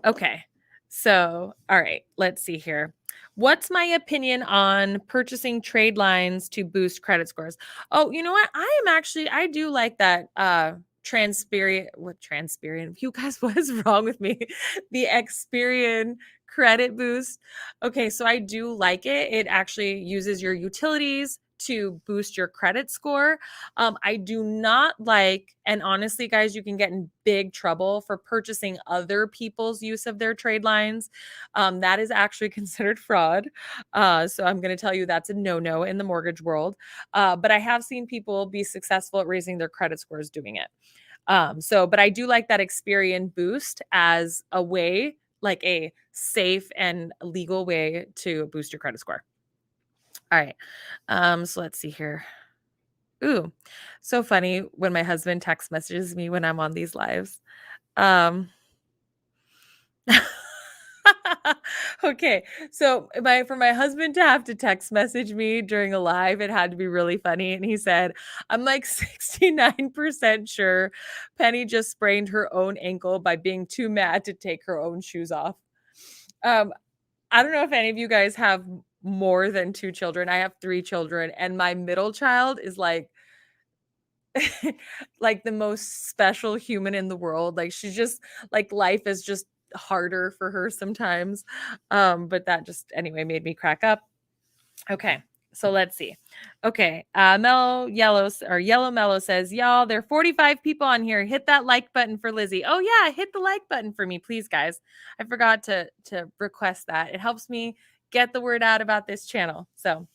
Speaker 2: Okay. So, all right, let's see here. What's my opinion on purchasing trade lines to boost credit scores? Oh, you know what? I do like that transparent. You guys, what is wrong with me? The Experian credit boost. Okay, so I do like it. It actually uses your utilities to boost your credit score. I do not like, and honestly, guys, you can get in big trouble for purchasing other people's use of their trade lines. That is actually considered fraud. So I'm going to tell you that's a no-no in the mortgage world. But I have seen people be successful at raising their credit scores doing it. But I do like that Experian boost as a way, like a safe and legal way to boost your credit score. All right. So let's see here. Ooh, so funny when my husband text messages me when I'm on these lives. Um, okay, so for my husband to have to text message me during a live, it had to be really funny. And he said, I'm like 69% sure Penny just sprained her own ankle by being too mad to take her own shoes off. I don't know if any of you guys have more than 2 children. I have 3 children, and my middle child is like like the most special human in the world. Like she's just like life is just harder for her sometimes. But that just anyway made me crack up. Okay. So let's see. Okay. Yellow Mellow says, y'all, there are 45 people on here. Hit that like button for Lizzie. Oh yeah, hit the like button for me, please, guys. I forgot to request that. It helps me get the word out about this channel. So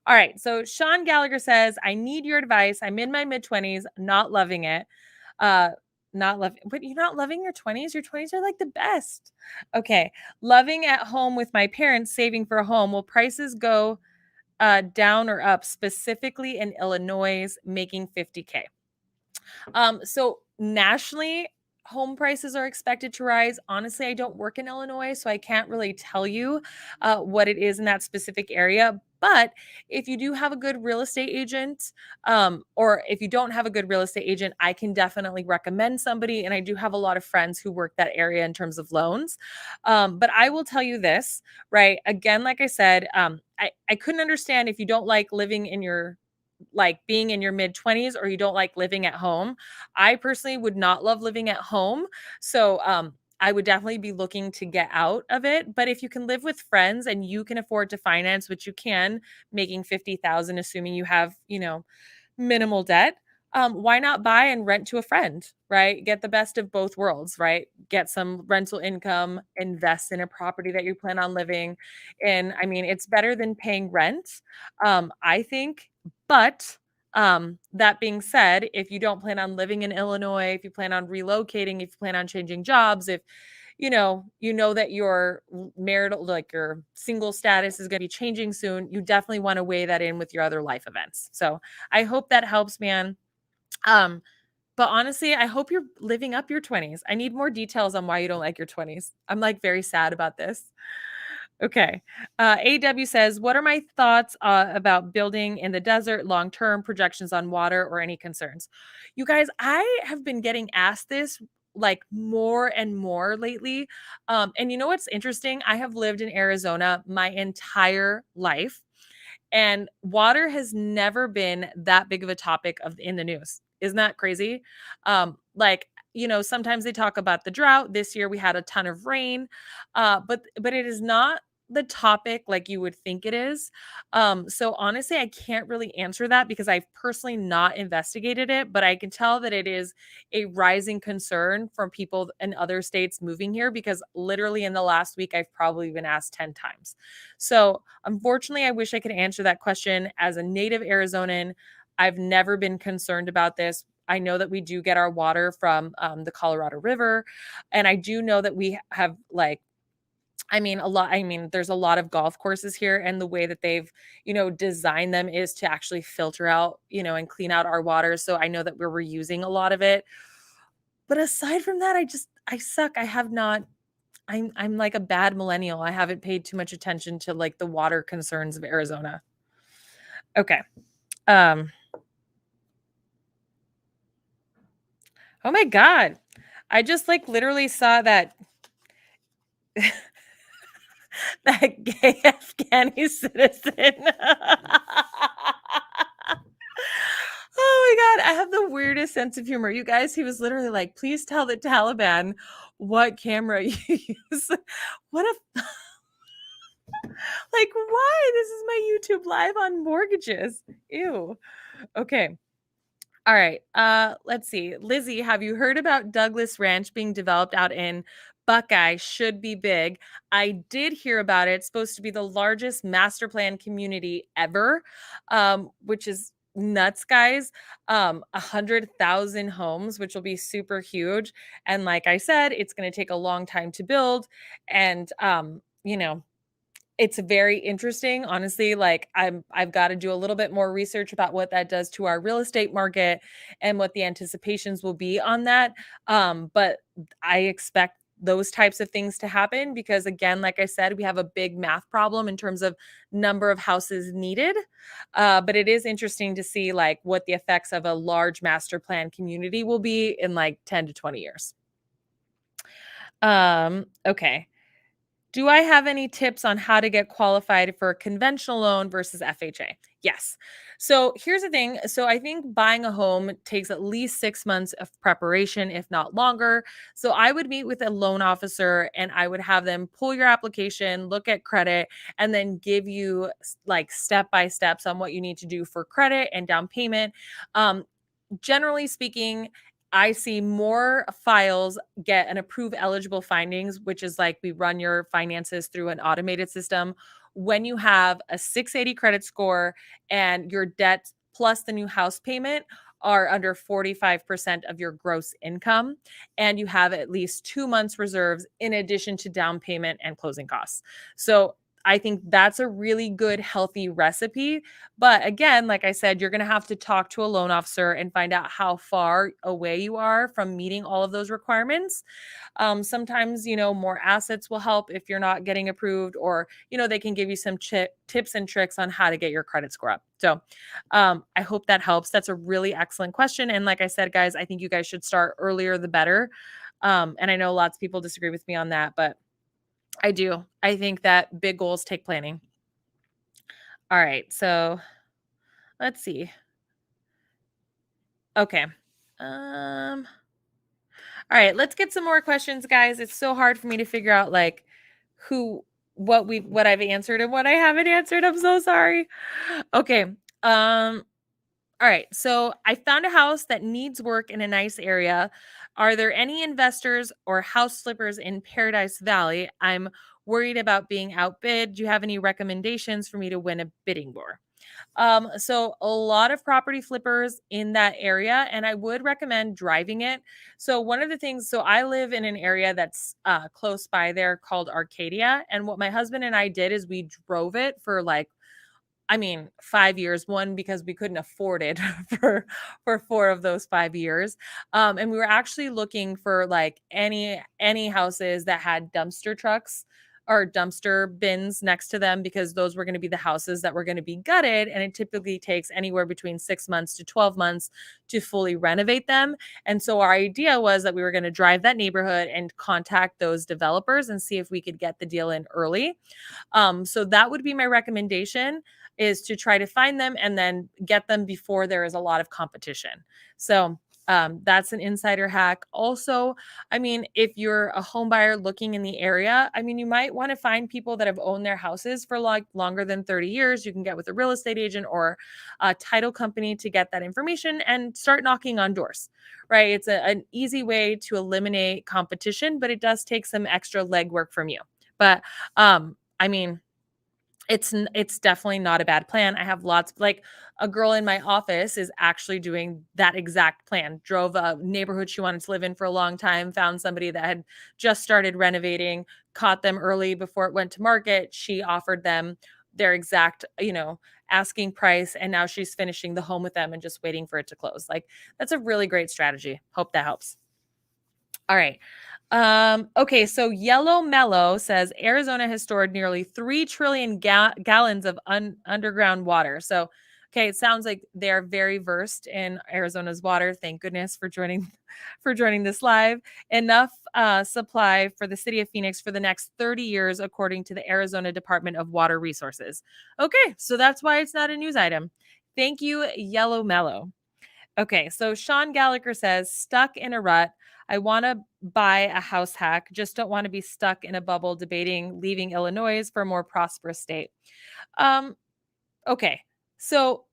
Speaker 2: all right. So Sean Gallagher says, I need your advice. I'm in my mid-20s, not loving it. Not loving, but you're not loving your 20s. Your 20s are like the best. Okay. Loving at home with my parents, saving for a home. Will prices go down or up, specifically in Illinois, making 50K? So nationally, home prices are expected to rise. Honestly, I don't work in Illinois, so I can't really tell you what it is in that specific area. But if you do have a good real estate agent, or if you don't have a good real estate agent, I can definitely recommend somebody. And I do have a lot of friends who work that area in terms of loans. But I will tell you this, right? Again, like I said, I couldn't understand if you don't like living in your like being in your mid 20s or you don't like living at home. I personally would not love living at home. So, I would definitely be looking to get out of it. But if you can live with friends and you can afford to finance, which you can, making 50,000, assuming you have, minimal debt, why not buy and rent to a friend, right? Get the best of both worlds, right? Get some rental income, invest in a property that you plan on living in. I mean, it's better than paying rent, I think. But that being said, if you don't plan on living in Illinois, if you plan on relocating, if you plan on changing jobs, if you know that your marital, like your single status is going to be changing soon, you definitely want to weigh that in with your other life events. So I hope that helps, man. Um, but honestly, I hope you're living up your 20s. I need more details on why you don't like your 20s. I'm like very sad about this. Okay. AW says, what are my thoughts about building in the desert, long-term projections on water or any concerns? You guys, I have been getting asked this like more and more lately. And you know what's interesting? I have lived in Arizona my entire life. And water has never been that big of a topic in the news. Isn't that crazy? Sometimes they talk about the drought. This year we had a ton of rain. But it is not the topic like you would think it is. So honestly, I can't really answer that because I've personally not investigated it, but I can tell that it is a rising concern from people in other states moving here because literally in the last week, I've probably been asked 10 times. So unfortunately, I wish I could answer that question. As a native Arizonan, I've never been concerned about this. I know that we do get our water from the Colorado River. And I do know that we have like there's a lot of golf courses here, and the way that they've, designed them is to actually filter out, and clean out our water. So I know that we're reusing a lot of it. But aside from that, I suck. I have not I'm like a bad millennial. I haven't paid too much attention to like the water concerns of Arizona. Okay. Um oh my God. I just like literally saw that that gay Afghani citizen. Oh my God, I have the weirdest sense of humor. You guys, he was literally like, please tell the Taliban what camera you use. What a, like, why? This is my YouTube live on mortgages. Ew. Okay. All right. Let's see. Lizzie, have you heard about Douglas Ranch being developed out in Buckeye? Should be big. I did hear about it. It's supposed to be the largest master plan community ever, which is nuts, guys. 100,000 homes, which will be super huge. And like I said, it's going to take a long time to build. And it's very interesting, honestly. Like I've got to do a little bit more research about what that does to our real estate market and what the anticipations will be on that. But I expect those types of things to happen because, again, like I said, we have a big math problem in terms of number of houses needed. But it is interesting to see like what the effects of a large master plan community will be in like 10 to 20 years. Okay. Do I have any tips on how to get qualified for a conventional loan versus FHA? Yes. So here's the thing. So I think buying a home takes at least 6 months of preparation, if not longer. So I would meet with a loan officer and I would have them pull your application, look at credit, and then give you like step by steps on what you need to do for credit and down payment. Um, Generally speaking, I see more files get an approve eligible findings, which is like we run your finances through an automated system when you have a 680 credit score and your debt plus the new house payment are under 45% of your gross income, and you have at least 2 months reserves in addition to down payment and closing costs. So I think that's a really good, healthy recipe. But again, like I said, you're going to have to talk to a loan officer and find out how far away you are from meeting all of those requirements. Sometimes, more assets will help if you're not getting approved, or, they can give you some tips and tricks on how to get your credit score up. So I hope that helps. That's a really excellent question. And like I said, guys, I think you guys should start earlier the better. And I know lots of people disagree with me on that, but I do. I think that big goals take planning. All right. So let's see. Okay. All right, let's get some more questions, guys. It's so hard for me to figure out like what I've answered and what I haven't answered. I'm so sorry. Okay. All right. So I found a house that needs work in a nice area. Are there any investors or house flippers in Paradise Valley? I'm worried about being outbid. Do you have any recommendations for me to win a bidding war? So a lot of property flippers in that area, and I would recommend driving it. So one of the things, so I live in an area that's close by there called Arcadia, and what my husband and I did is we drove it for like 5 years. One, because we couldn't afford it for 4 of those 5 years. And we were actually looking for like any houses that had dumpster trucks or dumpster bins next to them, because those were going to be the houses that were going to be gutted. And it typically takes anywhere between 6 months to 12 months to fully renovate them. And so our idea was that we were going to drive that neighborhood and contact those developers and see if we could get the deal in early. So that would be my recommendation, is to try to find them and then get them before there is a lot of competition. So that's an insider hack. Also, if you're a home buyer looking in the area, you might want to find people that have owned their houses for like longer than 30 years. You can get with a real estate agent or a title company to get that information and start knocking on doors, right? It's an easy way to eliminate competition, but it does take some extra legwork from you. But, I mean, it's definitely not a bad plan. I have lots, like a girl in my office is actually doing that exact plan. Drove a neighborhood she wanted to live in for a long time, found somebody that had just started renovating, caught them early before it went to market. She offered them their exact, asking price, and now she's finishing the home with them and just waiting for it to close. Like, that's a really great strategy. Hope that helps. All right. Okay, so Yellow Mellow says Arizona has stored nearly 3 trillion gallons of underground water. So, okay, it sounds like they're very versed in Arizona's water. Thank goodness for joining for joining this live. Enough supply for the city of Phoenix for the next 30 years, according to the Arizona Department of Water Resources. Okay, so that's why it's not a news item. Thank you, Yellow Mellow. Okay, so Sean Gallagher says, stuck in a rut. I want to buy a house hack, just don't want to be stuck in a bubble debating leaving Illinois for a more prosperous state. Um, okay, so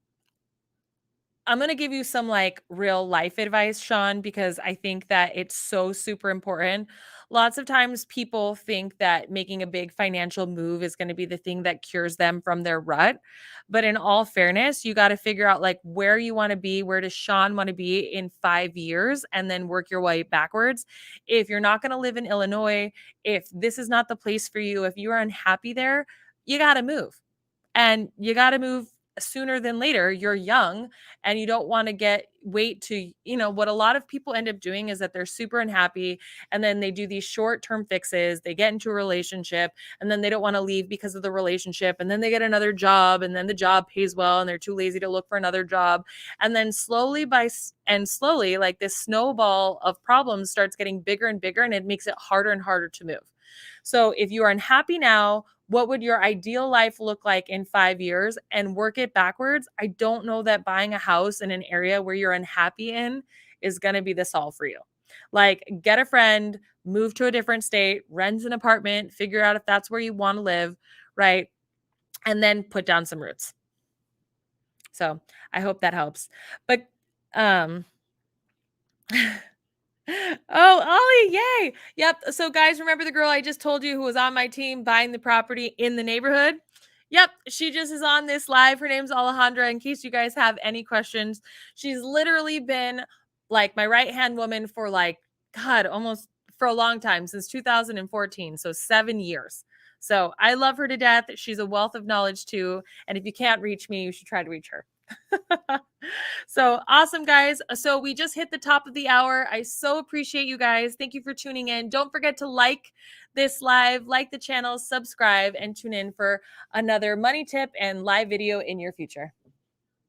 Speaker 2: I'm going to give you some like real life advice, Sean, because I think that it's so super important. Lots of times people think that making a big financial move is going to be the thing that cures them from their rut. But in all fairness, you got to figure out like where you want to be, where does Sean want to be in 5 years, and then work your way backwards. If you're not going to live in Illinois, if this is not the place for you, if you're unhappy there, you got to move. And you got to move sooner than later. You're young and you don't want to wait to, what a lot of people end up doing is that they're super unhappy and then they do these short-term fixes. They get into a relationship and then they don't want to leave because of the relationship. And then they get another job and then the job pays well and they're too lazy to look for another job. And then slowly, like this snowball of problems starts getting bigger and bigger, and it makes it harder and harder to move. So if you are unhappy now, what would your ideal life look like in 5 years, and work it backwards? I don't know that buying a house in an area where you're unhappy in is going to be the solve for you. Like, get a friend, move to a different state, rent an apartment, figure out if that's where you want to live, right? And then put down some roots. So I hope that helps. But, oh, Ollie, yay. Yep. So, guys, remember the girl I just told you who was on my team buying the property in the neighborhood? Yep. She just is on this live. Her name's Alejandra. In case you guys have any questions, she's literally been like my right hand woman for like, God, almost for a long time, since 2014. So 7 years. So I love her to death. She's a wealth of knowledge too. And if you can't reach me, you should try to reach her. So awesome, guys. So we just hit the top of the hour. I so appreciate you guys. Thank you for tuning in. Don't forget to like this live, like the channel, subscribe, and tune in for another money tip and live video in your future.